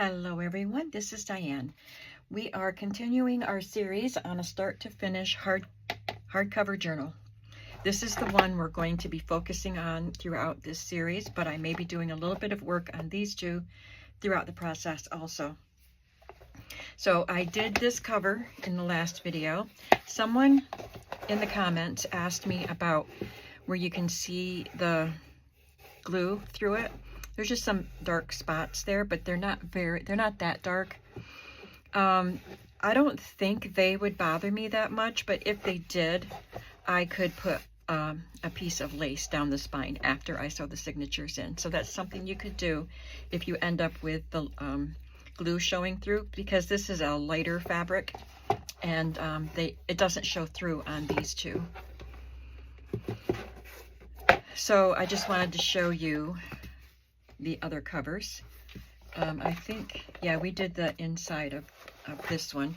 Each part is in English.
Hello everyone, this is Diane. We are continuing our series on a start to finish hardcover journal. This is the one we're going to be focusing on throughout this series, but I may be doing a little bit of work on these two throughout the process also. So I did this cover in the last video. Someone in the comments asked me about where you can see the glue through it. There's just some dark spots there, but they're not that dark. I don't think they would bother me that much, but if they did, I could put a piece of lace down the spine after I sew the signatures in. So that's something you could do if you end up with the glue showing through, because this is a lighter fabric and it doesn't show through on these two. So I just wanted to show you the other covers. I think, yeah, we did the inside of this one.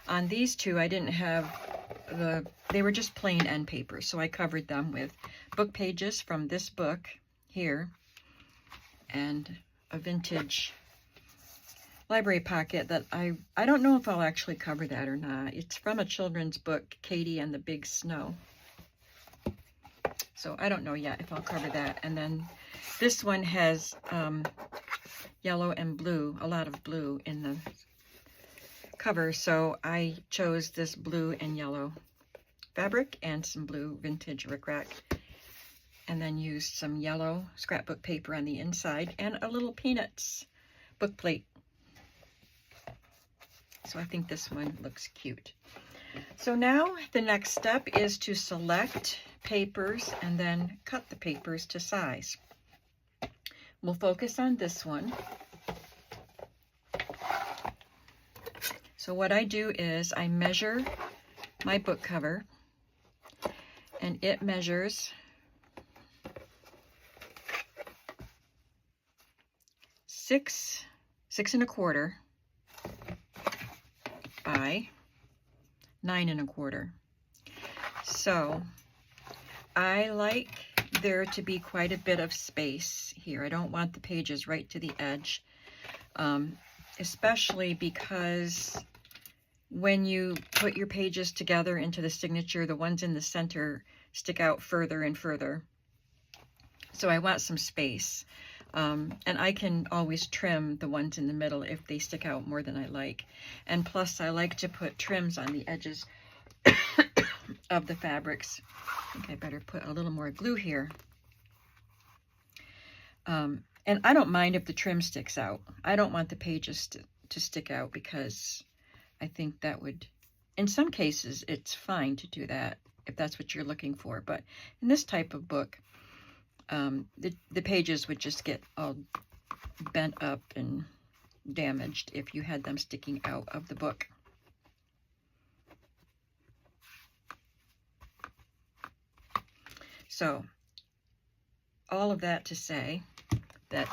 On these two, I didn't have they were just plain end papers, so I covered them with book pages from this book here and a vintage library pocket that I don't know if I'll actually cover that or not. It's from a children's book, Katie and the Big Snow. So I don't know yet if I'll cover that. And then this one has yellow and blue, a lot of blue in the cover. So I chose this blue and yellow fabric and some blue vintage rickrack, and then used some yellow scrapbook paper on the inside and a little Peanuts book plate. So I think this one looks cute. So now the next step is to select papers and then cut the papers to size. We'll focus on this one. So what I do is I measure my book cover, and it measures 6 1/4 by 9 1/4. So I like there to be quite a bit of space here. I don't want the pages right to the edge, especially because when you put your pages together into the signature, the ones in the center stick out further and further. So I want some space. And I can always trim the ones in the middle if they stick out more than I like. And plus, I like to put trims on the edges of the fabrics. I think I better put a little more glue here. And I don't mind if the trim sticks out. I don't want the pages to stick out, because I think that would, in some cases, it's fine to do that if that's what you're looking for. But in this type of book, the pages would just get all bent up and damaged if you had them sticking out of the book. So all of that to say that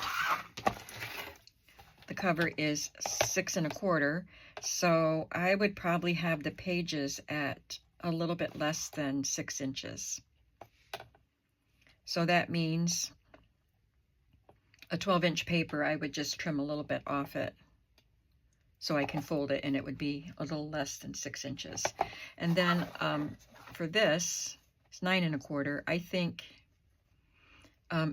the cover is 6 1/4, so I would probably have the pages at a little bit less than 6 inches. So that means a 12-inch paper, I would just trim a little bit off it so I can fold it, and it would be a little less than 6 inches. And then for this, it's 9 1/4. I think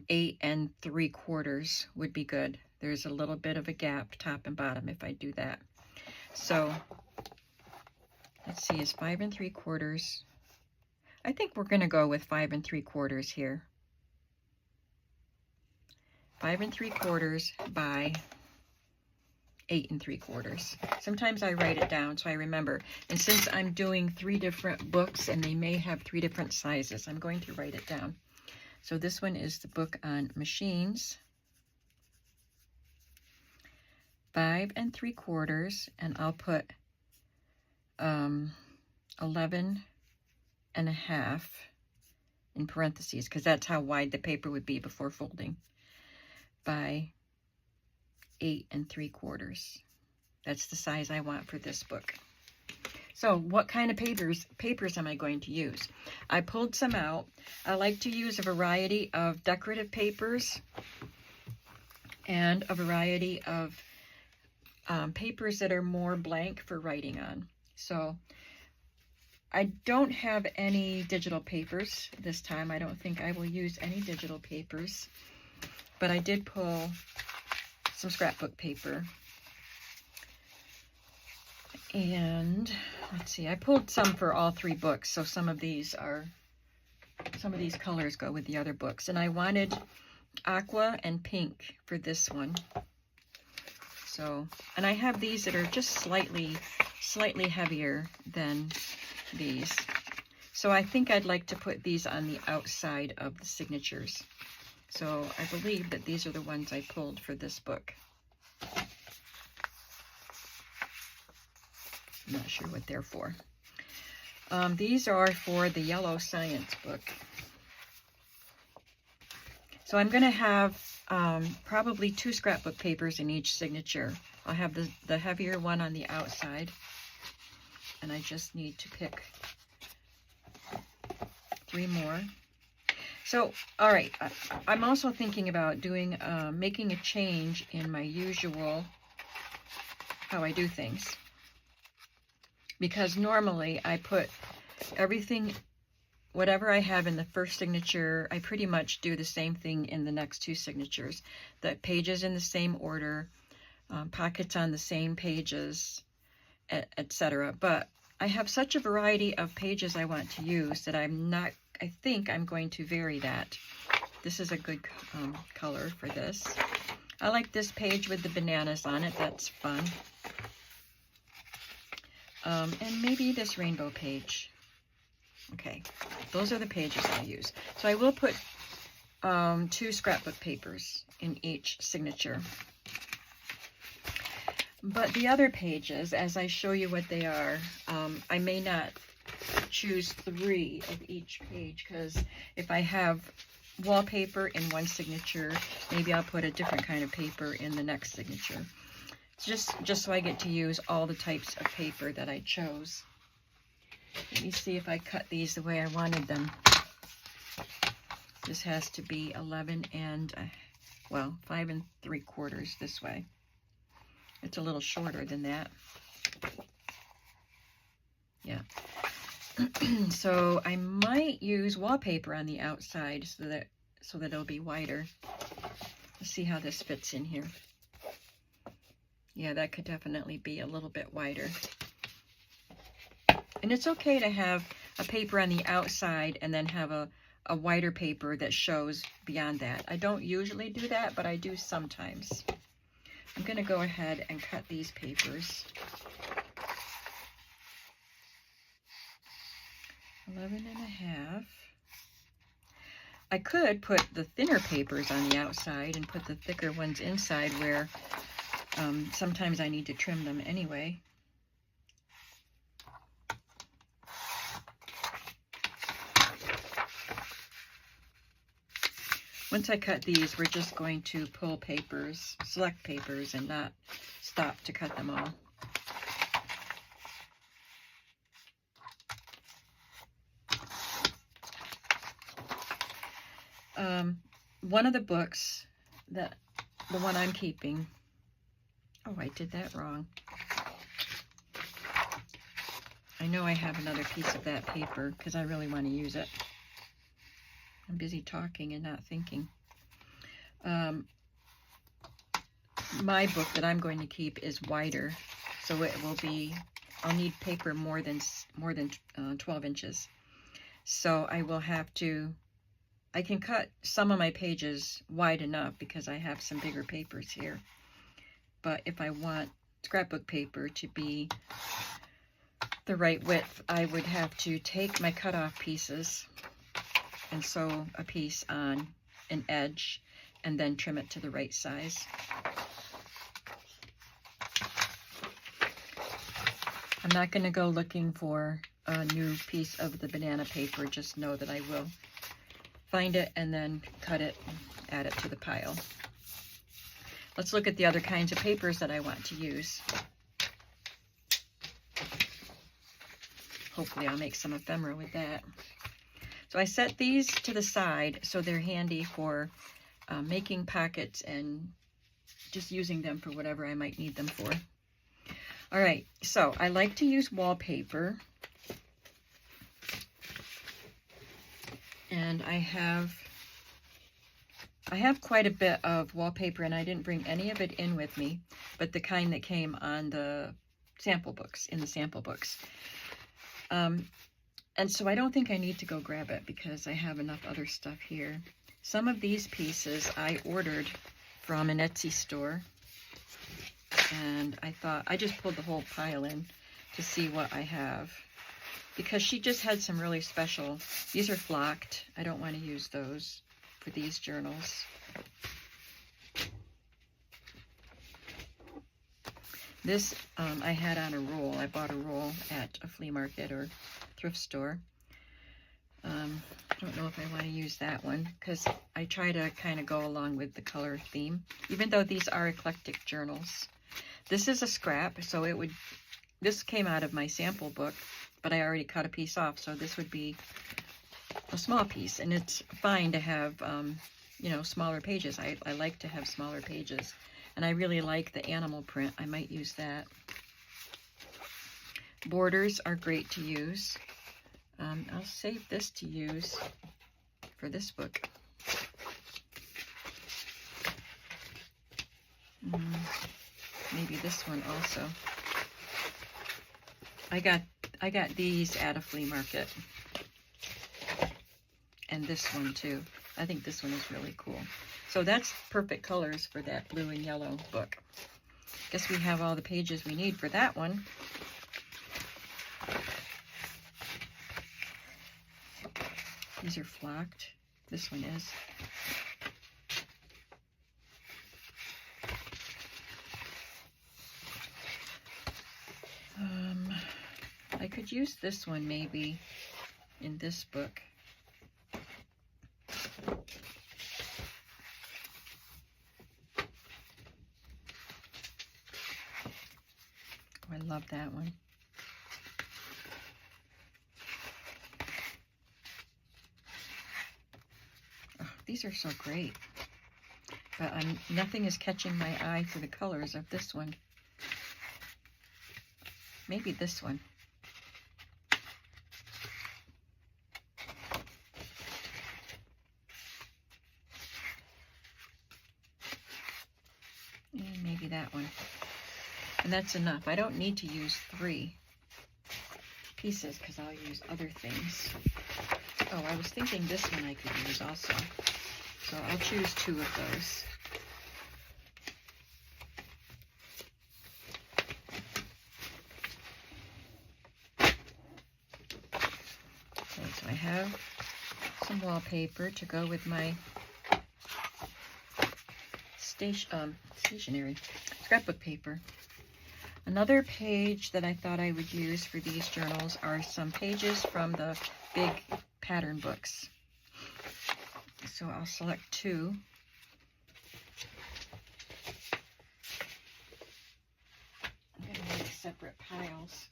8 3/4 would be good. There's a little bit of a gap top and bottom if I do that. So let's see, is 5 3/4. I think we're going to go with 5 3/4 here. 5 3/4 by 8 3/4. Sometimes I write it down so I remember. And since I'm doing 3 different books and they may have 3 different sizes, I'm going to write it down. So this one is the book on machines. 5 3/4, and I'll put 11 1/2 in parentheses, because that's how wide the paper would be before folding, by 8 3/4. That's the size I want for this book. So what kind of papers am I going to use? I pulled some out. I like to use a variety of decorative papers and a variety of papers that are more blank for writing on. So I don't have any digital papers this time. I don't think I will use any digital papers, but I did pull some scrapbook paper. And let's see, I pulled some for all 3 books, so some of these colors go with the other books. And I wanted aqua and pink for this one. So, and I have these that are just slightly heavier than these. So I think I'd like to put these on the outside of the signatures. So I believe that these are the ones I pulled for this book. I'm not sure what they're for. These are for the yellow science book. So I'm going to have probably 2 scrapbook papers in each signature. I'll have the heavier one on the outside, and I just need to pick 3 more. So, all right, I'm also thinking about doing, making a change in my usual, how I do things. Because normally I put everything, whatever I have in the first signature, I pretty much do the same thing in the next 2 signatures. The pages in the same order, pockets on the same pages, etc. But I have such a variety of pages I want to use that I think I'm going to vary that. This is a good color for this. I like this page with the bananas on it. That's fun. And maybe this rainbow page. Okay, those are the pages I'll use. So I will put 2 scrapbook papers in each signature. But the other pages, as I show you what they are, I may not choose 3 of each page, because if I have wallpaper in one signature, maybe I'll put a different kind of paper in the next signature. Just so I get to use all the types of paper that I chose. Let me see if I cut these the way I wanted them. This has to be 11 and, well, 5 3/4 this way. It's a little shorter than that. Yeah. So I might use wallpaper on the outside so that it'll be wider. Let's see how this fits in here. Yeah, that could definitely be a little bit wider. And it's okay to have a paper on the outside and then have a wider paper that shows beyond that. I don't usually do that, but I do sometimes. I'm going to go ahead and cut these papers. 11.5. I could put the thinner papers on the outside and put the thicker ones inside, where sometimes I need to trim them anyway. Once I cut these, we're just going to pull papers, select papers, and not stop to cut them all. One of the books, the one I'm keeping, oh, I did that wrong. I know I have another piece of that paper because I really want to use it. I'm busy talking and not thinking. My book that I'm going to keep is wider, so it will be, I'll need paper more than 12 inches. So I will have to, I can cut some of my pages wide enough because I have some bigger papers here. But if I want scrapbook paper to be the right width, I would have to take my cutoff pieces and sew a piece on an edge and then trim it to the right size. I'm not going to go looking for a new piece of the banana paper. Just know that I will find it and then cut it and add it to the pile. Let's look at the other kinds of papers that I want to use. Hopefully I'll make some ephemera with that. So I set these to the side so they're handy for making pockets and just using them for whatever I might need them for. All right, so I like to use wallpaper. And I have quite a bit of wallpaper, and I didn't bring any of it in with me, but the kind that came on the sample books, in the sample books. And so I don't think I need to go grab it because I have enough other stuff here. Some of these pieces I ordered from an Etsy store, and I thought I just pulled the whole pile in to see what I have, because she just had some really special. These are flocked. I don't want to use those for these journals. This I had on a roll. I bought a roll at a flea market or thrift store. I don't know if I want to use that one because I try to kind of go along with the color theme, even though these are eclectic journals. This is a scrap, so this came out of my sample book, but I already cut a piece off, so this would be a small piece, and it's fine to have, you know, smaller pages. I like to have smaller pages, and I really like the animal print. I might use that. Borders are great to use. I'll save this to use for this book. Maybe this one also. I got these at a flea market, and this one too. I think this one is really cool. So that's perfect colors for that blue and yellow book. Guess we have all the pages we need for that one. These are flocked. This one is. I could use this one maybe in this book. Oh, I love that one. Oh, these are so great. But nothing is catching my eye for the colors of this one. Maybe this one. And maybe that one. And that's enough. I don't need to use 3 pieces because I'll use other things. Oh, I was thinking this one I could use also. So I'll choose 2 of those. Okay, so I have some wallpaper to go with my stationery scrapbook paper. Another page that I thought I would use for these journals are some pages from the big pattern books. So I'll select 2. I'm going to make separate piles.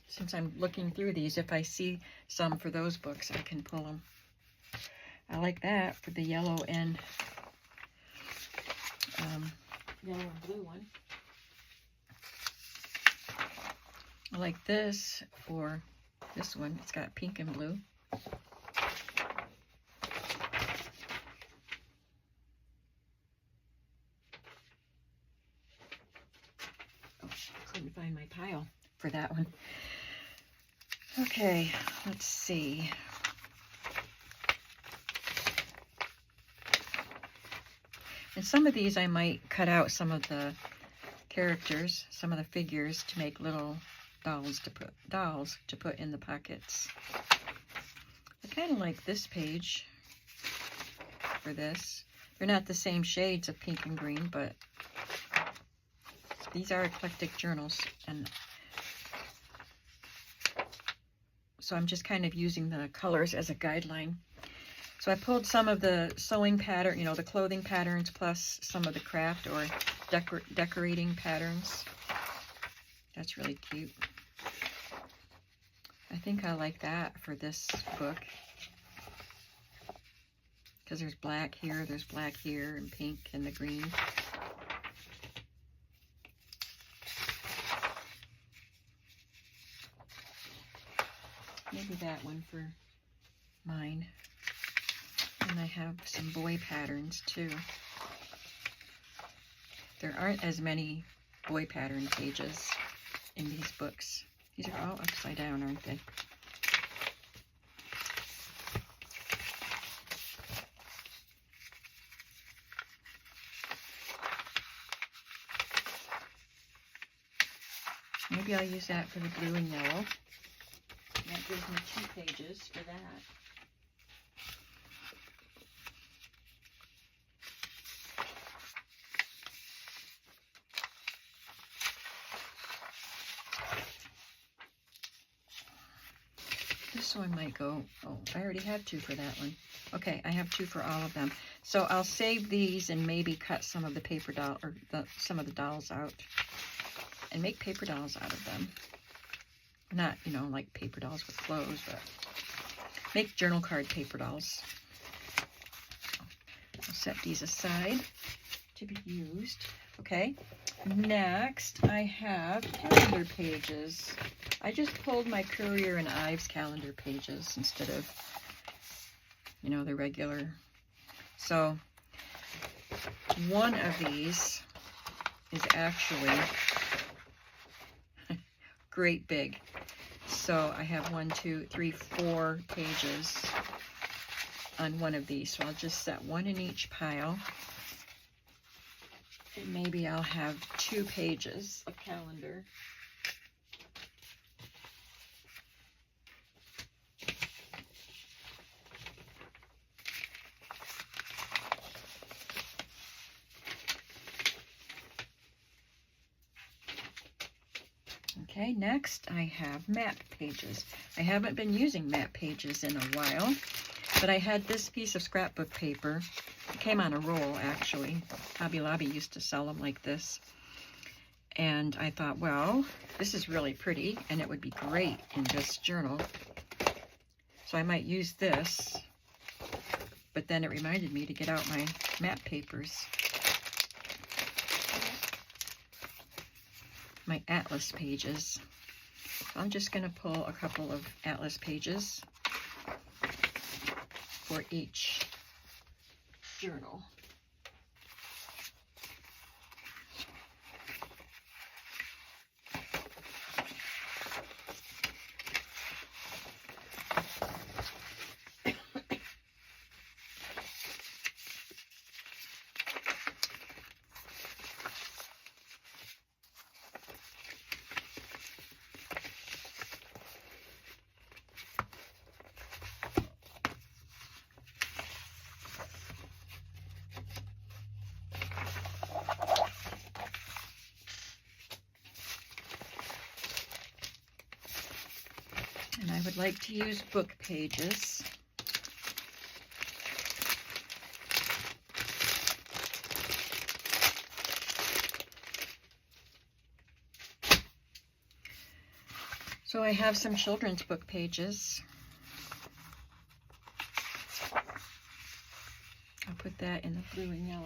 Since I'm looking through these, if I see some for those books, I can pull them. I like that for the yellow and blue one. I like this for this one. It's got pink and blue. Oh, I couldn't find my pile for that one. Okay, let's see. And some of these I might cut out some of the characters, some of the figures to make little dolls to put in the pockets. I kind of like this page for this. They're not the same shades of pink and green, but these are eclectic journals, and so I'm just kind of using the colors as a guideline. So I pulled some of the sewing pattern, you know, the clothing patterns, plus some of the craft or decorating patterns. That's really cute. I think I like that for this book, because there's black here, and pink and the green. maybe that one for mine. And I have some boy patterns too. There aren't as many boy pattern pages in these books. These are all upside down, aren't they? Maybe I'll use that for the blue and yellow. That gives me 2 pages for that. This one might go, oh, I already have 2 for that one. Okay, I have 2 for all of them. So I'll save these and maybe cut some of the paper doll, or some of the dolls out and make paper dolls out of them. Not, you know, like paper dolls with clothes, but make journal card paper dolls. I'll set these aside to be used. Okay, next I have calendar pages. I just pulled my Courier and Ives calendar pages instead of, you know, the regular. So one of these is actually great big. So I have 1, 2, 3, 4 pages on one of these. So I'll just set 1 in each pile. And maybe I'll have 2 pages of calendar. Okay, next I have map pages. I haven't been using map pages in a while, but I had this piece of scrapbook paper. It came on a roll, actually. Hobby Lobby used to sell them like this. And I thought, well, this is really pretty, and it would be great in this journal. So I might use this, but then it reminded me to get out my map papers. My atlas pages. So I'm just going to pull a couple of atlas pages for each journal. And I would like to use book pages. So I have some children's book pages. I'll put that in the blue and yellow.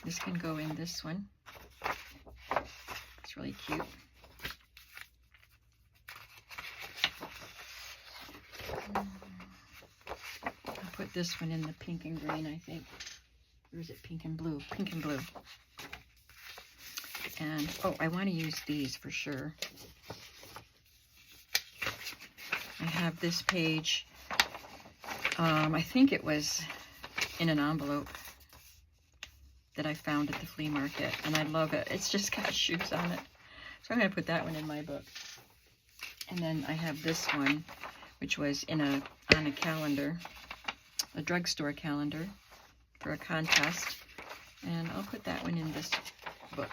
This can go in this one. It's really cute. I'll put this one in the pink and green, I think. Or is it pink and blue? Pink and blue. And, oh, I want to use these for sure. I have this page. I think it was in an envelope that I found at the flea market, and I love it. It's just got shoes on it. So I'm going to put that one in my book. And then I have this one, which was on a calendar, a drugstore calendar for a contest. And I'll put that one in this book.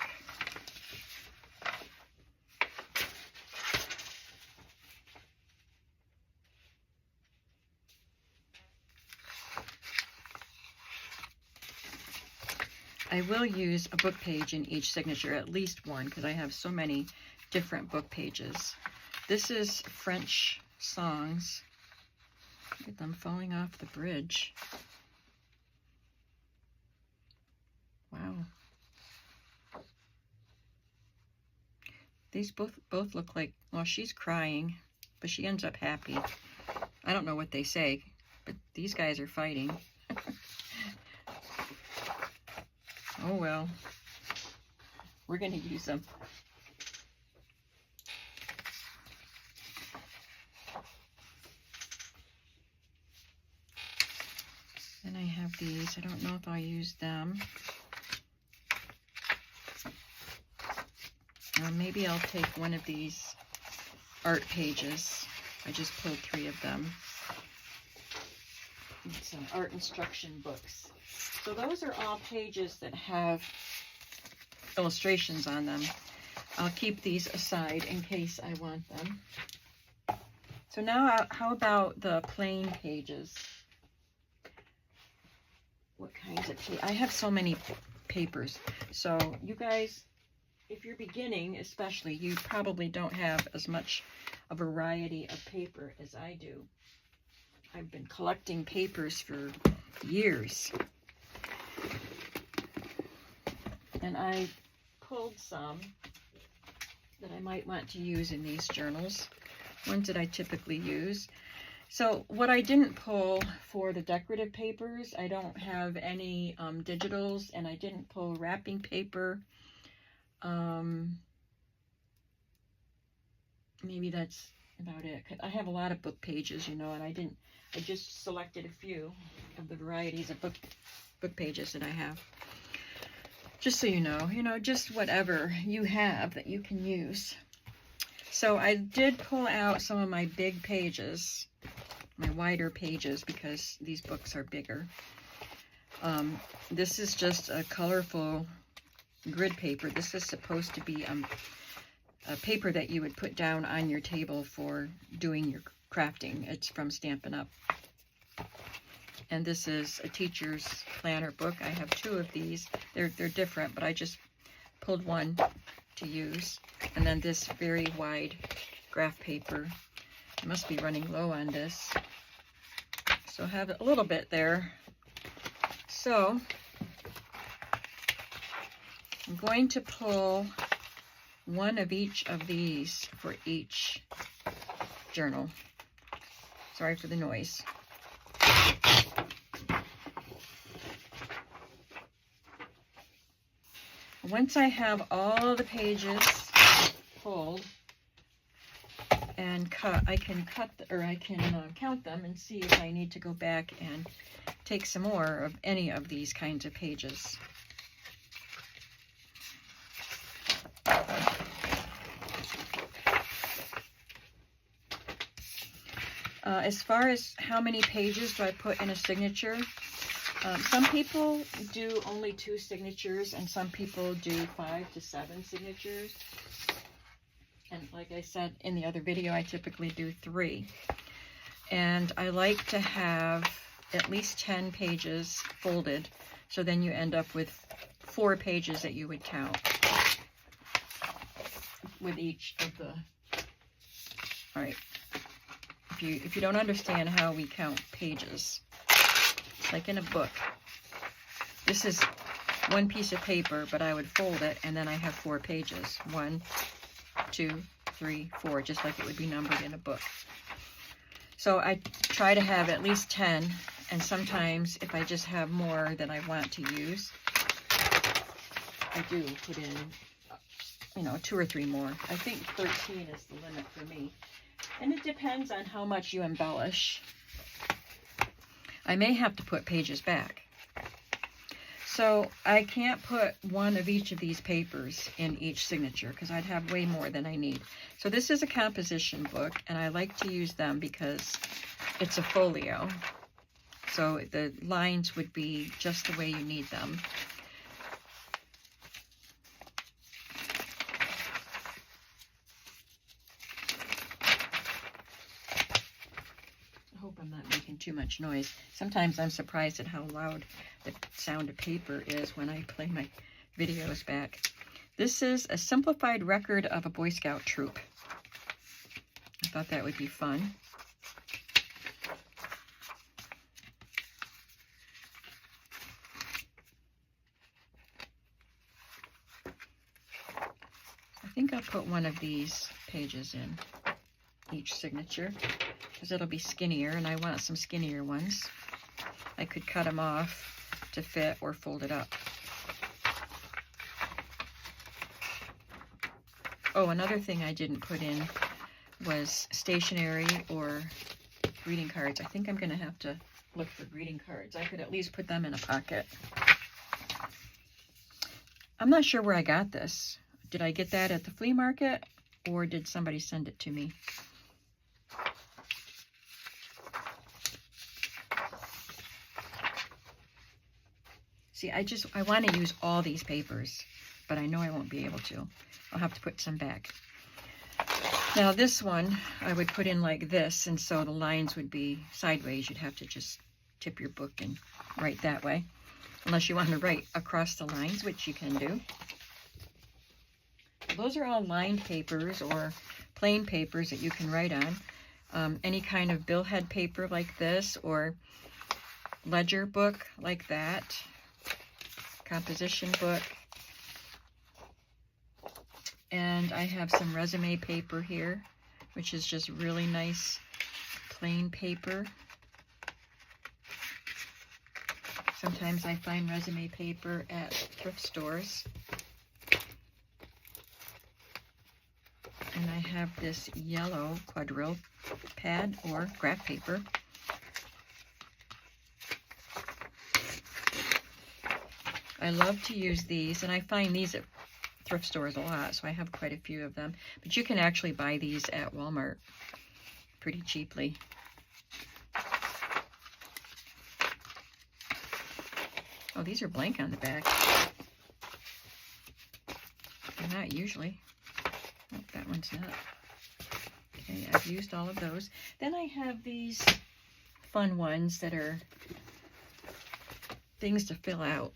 I will use a book page in each signature, at least one, because I have so many different book pages. This is French songs. Look at them falling off the bridge. Wow. These both look like, well, she's crying, but she ends up happy. I don't know what they say, but these guys are fighting. Oh well, we're gonna use them. Then I have these. I don't know if I'll use them. Maybe I'll take one of these art pages. I just pulled 3 of them. Some art instruction books. So those are all pages that have illustrations on them. I'll keep these aside in case I want them. So now how about the plain pages? What kinds of paper? I have so many papers. So you guys, if you're beginning especially, you probably don't have as much a variety of paper as I do. I've been collecting papers for years. And I pulled some that I might want to use in these journals, ones that I typically use. So what I didn't pull for the decorative papers, I don't have any digitals, and I didn't pull wrapping paper. Maybe that's about it. I have a lot of book pages, you know, and I just selected a few of the varieties of book pages that I have. Just so you know, just whatever you have that you can use. So I did pull out some of my big pages, my wider pages, because these books are bigger. This is just a colorful grid paper. This is supposed to be a paper that you would put down on your table for doing your crafting. It's from Stampin' Up. And this is a teacher's planner book. I have 2 of these. They're different, but I just pulled one to use. And then this very wide graph paper. I must be running low on this. So I have a little bit there. So I'm going to pull one of each of these for each journal. Sorry for the noise. Once I have all the pages pulled and cut, I can count them and see if I need to go back and take some more of any of these kinds of pages. As far as how many pages do I put in a signature, some people do only 2 signatures, and some people do 5 to 7 signatures. And like I said in the other video, I typically do 3. And I like to have at least 10 pages folded, so then you end up with 4 pages that you would count with each of the. All right. If you don't understand how we count pages, like in a book, this is one piece of paper, but I would fold it, and then I have 4 pages. 1, 2, 3, 4, just like it would be numbered in a book. So I try to have at least 10, and sometimes if I just have more than I want to use, I do put in, 2 or 3 more. I think 13 is the limit for me. And it depends on how much you embellish. I may have to put pages back. So I can't put one of each of these papers in each signature because I'd have way more than I need. So this is a composition book, and I like to use them because it's a folio. So the lines would be just the way you need them. I hope I'm not making too much noise. Sometimes I'm surprised at how loud the sound of paper is when I play my videos back. This is a simplified record of a Boy Scout troop. I thought that would be fun. think I'll put one of these pages in each signature because it'll be skinnier, and I want some skinnier ones. I could cut them off to fit or fold it up. Oh, another thing I didn't put in was stationery or greeting cards. I think I'm going to have to look for greeting cards. I could at least put them in a pocket. I'm not sure where I got this. Did I get that at the flea market, or did somebody send it to me? See, I want to use all these papers, but I know I won't be able to. I'll have to put some back. Now this one I would put in like this, and so the lines would be sideways. You'd have to just tip your book and write that way, unless you want to write across the lines, which you can do. Those are all lined papers or plain papers that you can write on. Any kind of billhead paper like this, or ledger book like that, composition book. And I have some resume paper here, which is just really nice plain paper. Sometimes I find resume paper at thrift stores. And I have this yellow quadrille pad or graph paper. I love to use these, and I find these at thrift stores a lot, so I have quite a few of them. But you can actually buy these at Walmart pretty cheaply. Oh, these are blank on the back. They're not usually. Oh, that one's not. Okay, I've used all of those. Then I have these fun ones that are things to fill out.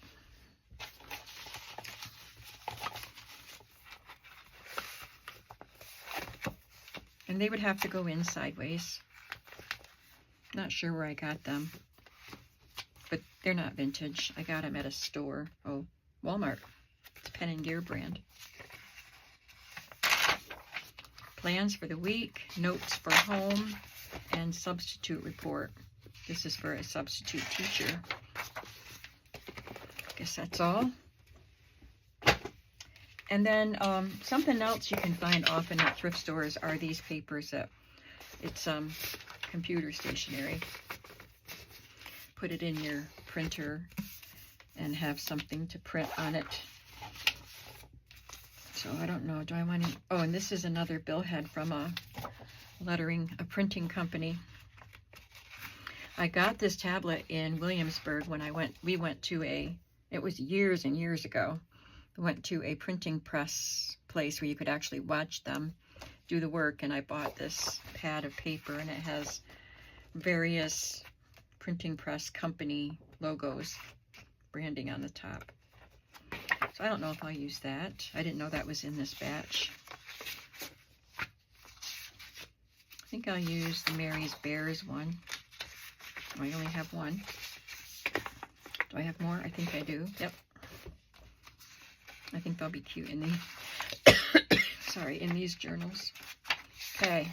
And they would have to go in sideways. Not sure where I got them, but they're not vintage. I got them at a store. Oh, Walmart. It's Pen and Gear brand. Plans for the week, notes for home, and substitute report. This is for a substitute teacher. Guess that's all. And then something else you can find often at thrift stores are these papers that it's computer stationery. Put it in your printer and have something to print on it. So I don't know, do I want to, oh, and this is another billhead from a printing company. I got this tablet in Williamsburg when we went to it was years and years ago. We went to a printing press place where you could actually watch them do the work, and I bought this pad of paper, and it has various printing press company logos, branding on the top. So I don't know if I'll use that. I didn't know that was in this batch. I think I'll use the Mary's Bears one. Oh, I only have one. Do I have more? I think I do. Yep. I think they'll be cute in the, sorry, in these journals. Okay,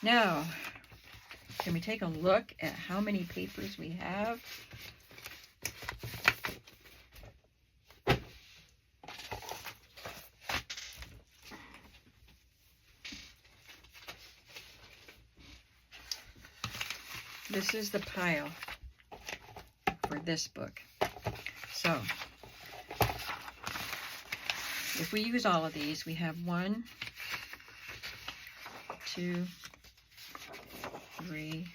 now, can we take a look at how many papers we have? This is the pile for this book. So, if we use all of these, we have 1, 2, 3,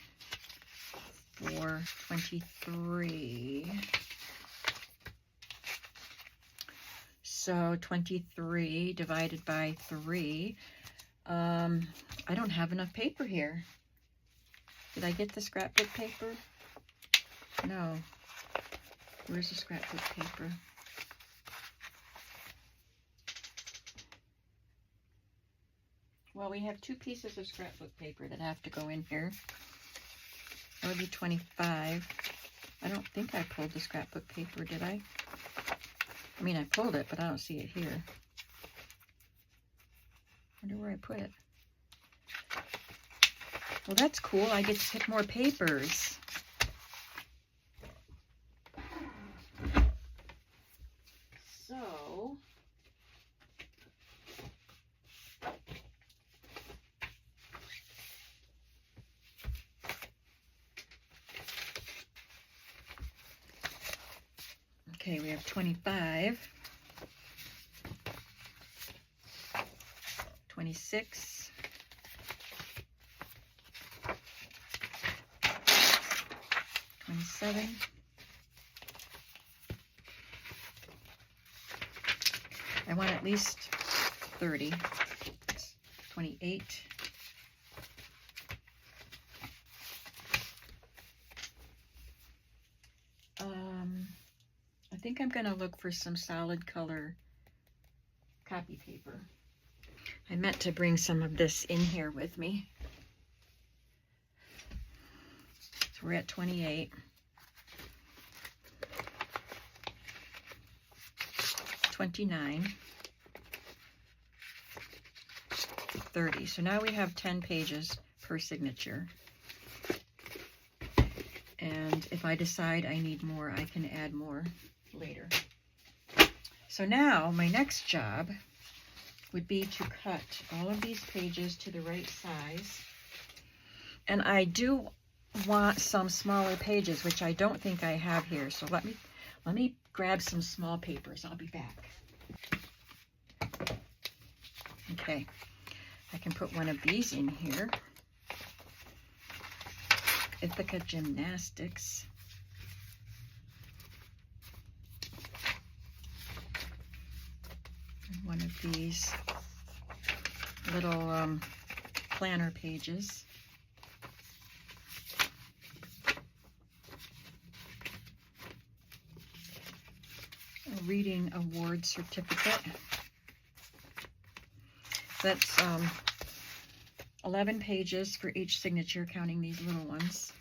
4, 23. So 23 divided by 3. I don't have enough paper here. Did I get the scrapbook paper? No. Where's the scrapbook paper? Well, we have 2 pieces of scrapbook paper that have to go in here. That would be 25. I don't think I pulled the scrapbook paper, did I? I mean, I pulled it, but I don't see it here. Wonder where I put it. Well, that's cool. I get to pick more papers. So, okay, we have 25, 26, 27, I want at least 30, 28, I think I'm going to look for some solid color copy paper. I meant to bring some of this in here with me. So we're at 28. 29. 30. So now we have 10 pages per signature. And if I decide I need more, I can add more later. So now my next job would be to cut all of these pages to the right size. And I do want some smaller pages, which I don't think I have here. So let me grab some small papers. I'll be back. Okay, I can put one of these in here. Ithaca Gymnastics. And one of these little planner pages. A reading award certificate. That's 11 pages for each signature, counting these little ones.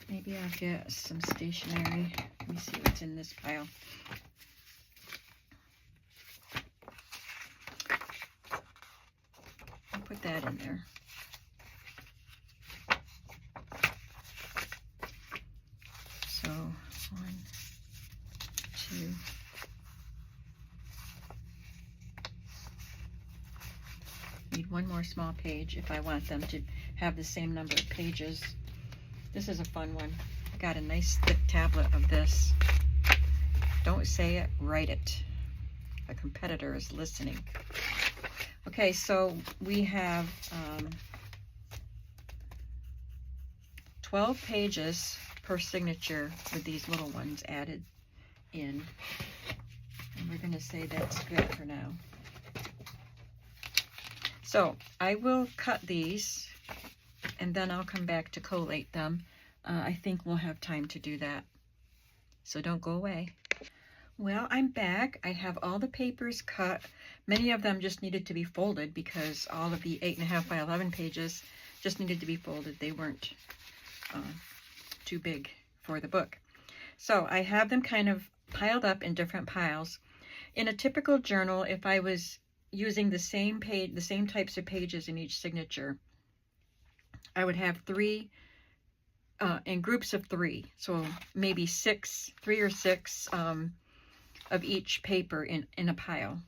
Maybe I'll get some stationery. Let me see what's in this pile. I'll put that in there. So 1, 2. Need one more small page if I want them to have the same number of pages. This is a fun one. I got a nice thick tablet of this. Don't say it, write it. A competitor is listening. Okay, so we have 12 pages per signature with these little ones added in. And we're going to say that's good for now. So I will cut these and then I'll come back to collate them. I think we'll have time to do that. So don't go away. Well, I'm back. I have all the papers cut. Many of them just needed to be folded because all of the 8.5 by 11 pages just needed to be folded. They weren't too big for the book. So I have them kind of piled up in different piles. In a typical journal, if I was using the same page, the same types of pages in each signature, I would have 3 in groups of 3. So maybe 3 or 6 of each paper in a pile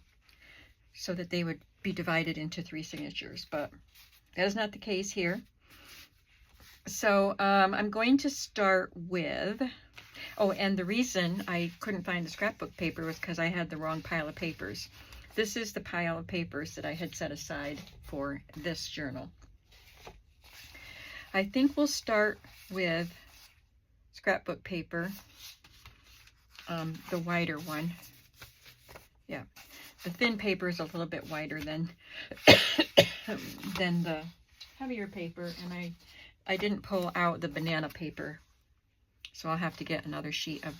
so that they would be divided into 3 signatures. But that is not the case here. So I'm going to start with, oh, and the reason I couldn't find the scrapbook paper was because I had the wrong pile of papers. This is the pile of papers that I had set aside for this journal. I think we'll start with scrapbook paper, the wider one. Yeah, the thin paper is a little bit wider than than the heavier paper, and I didn't pull out the banana paper So I'll have to get another sheet of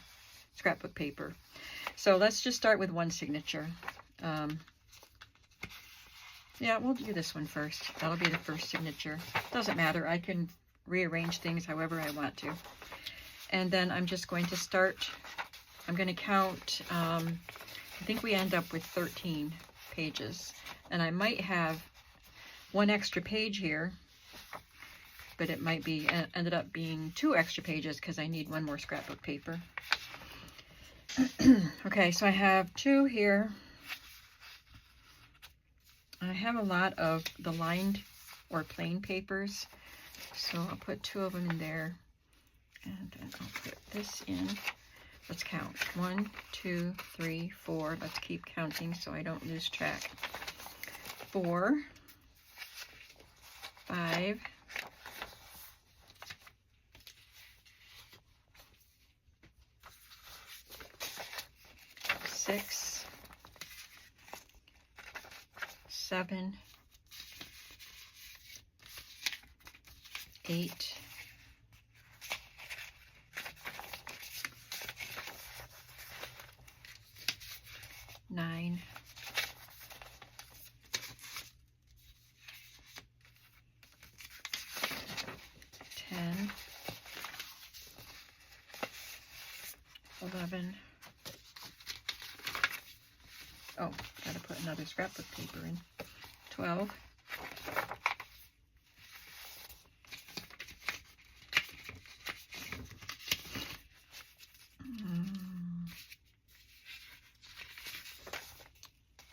scrapbook paper. So let's just start with one signature. Yeah, we'll do this one first. That'll be the first signature. Doesn't matter. I can rearrange things however I want to. And then I'm just going to start. I'm going to count. I think we end up with 13 pages. And I might have one extra page here, but it might be ended up being 2 extra pages because I need one more scrapbook paper. Okay, so I have 2 here. I have a lot of the lined or plain papers, so I'll put 2 of them in there, and then I'll put this in. Let's count. 1, 2, 3, 4. Let's keep counting so I don't lose track. 4, 5, 6, 7, 8, 9, 10, 11. Oh, gotta put another scrapbook paper in. 12.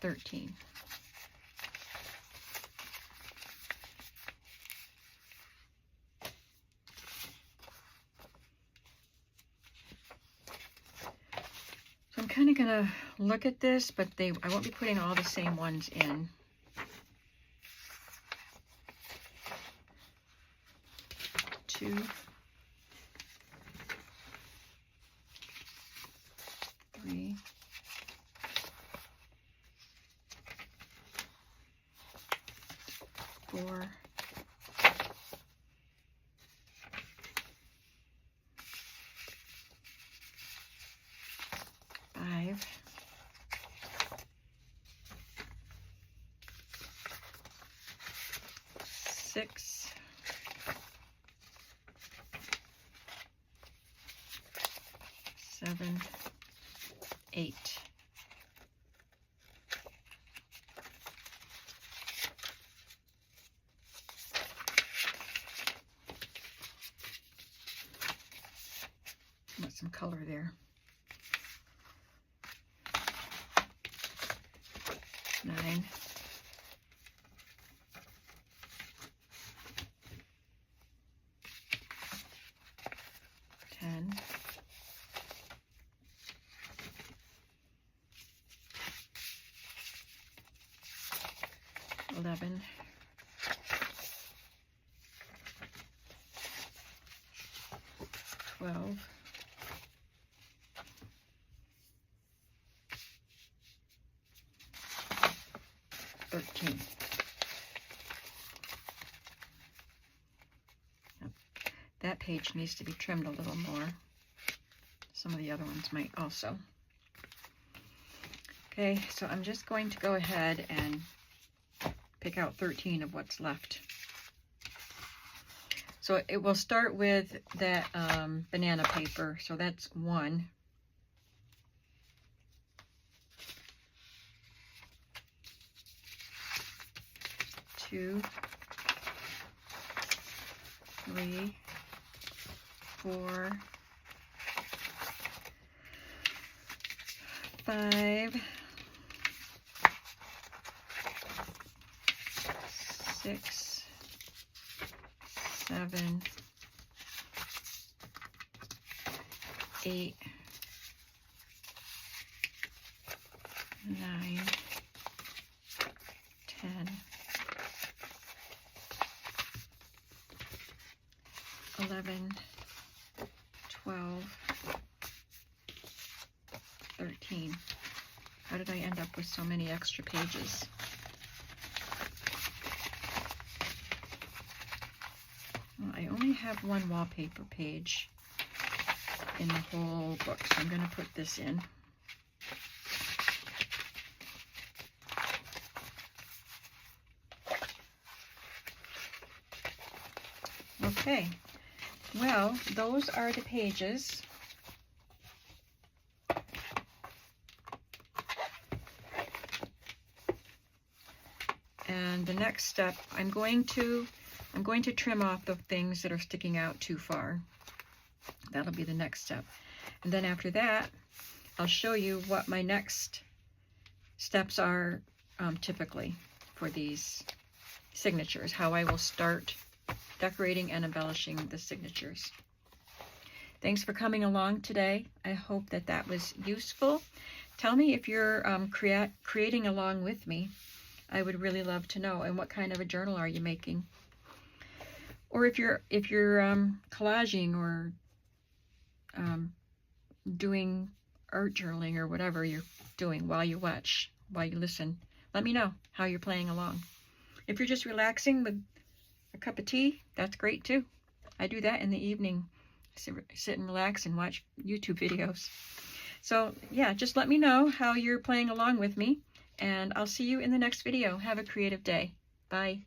13. So I'm kind of going to look at this, but I won't be putting all the same ones in. Two, 3, 4, 5, 6, 7, 8. Got some color there. 9, 10, 11, 12, 13. That page needs to be trimmed a little more. Some of the other ones might also. Okay, so I'm just going to go ahead and pick out 13 of what's left. So it will start with that banana paper. So that's 1. 2, 3, 4, 5, 6, 7, 8, 9, 10, 11, 12, 13. How did I end up with so many extra pages? Well, I only have one wallpaper page. in the whole book. So I'm going to put this in. Okay, well, those are the pages. And the next step, I'm going to trim off the things that are sticking out too far. That'll be the next step. And then after that, I'll show you what my next steps are typically for these signatures, how I will start decorating and embellishing the signatures. Thanks for coming along today. I hope that that was useful. Tell me if you're creating along with me. I would really love to know. And what kind of a journal are you making? Or if you're collaging or doing art journaling or whatever you're doing while you watch, while you listen, let me know how you're playing along. If you're just relaxing with a cup of tea, that's great too. I do that in the evening. Sit and relax and watch YouTube videos. So yeah, just let me know how you're playing along with me, and I'll see you in the next video. Have a creative day. Bye.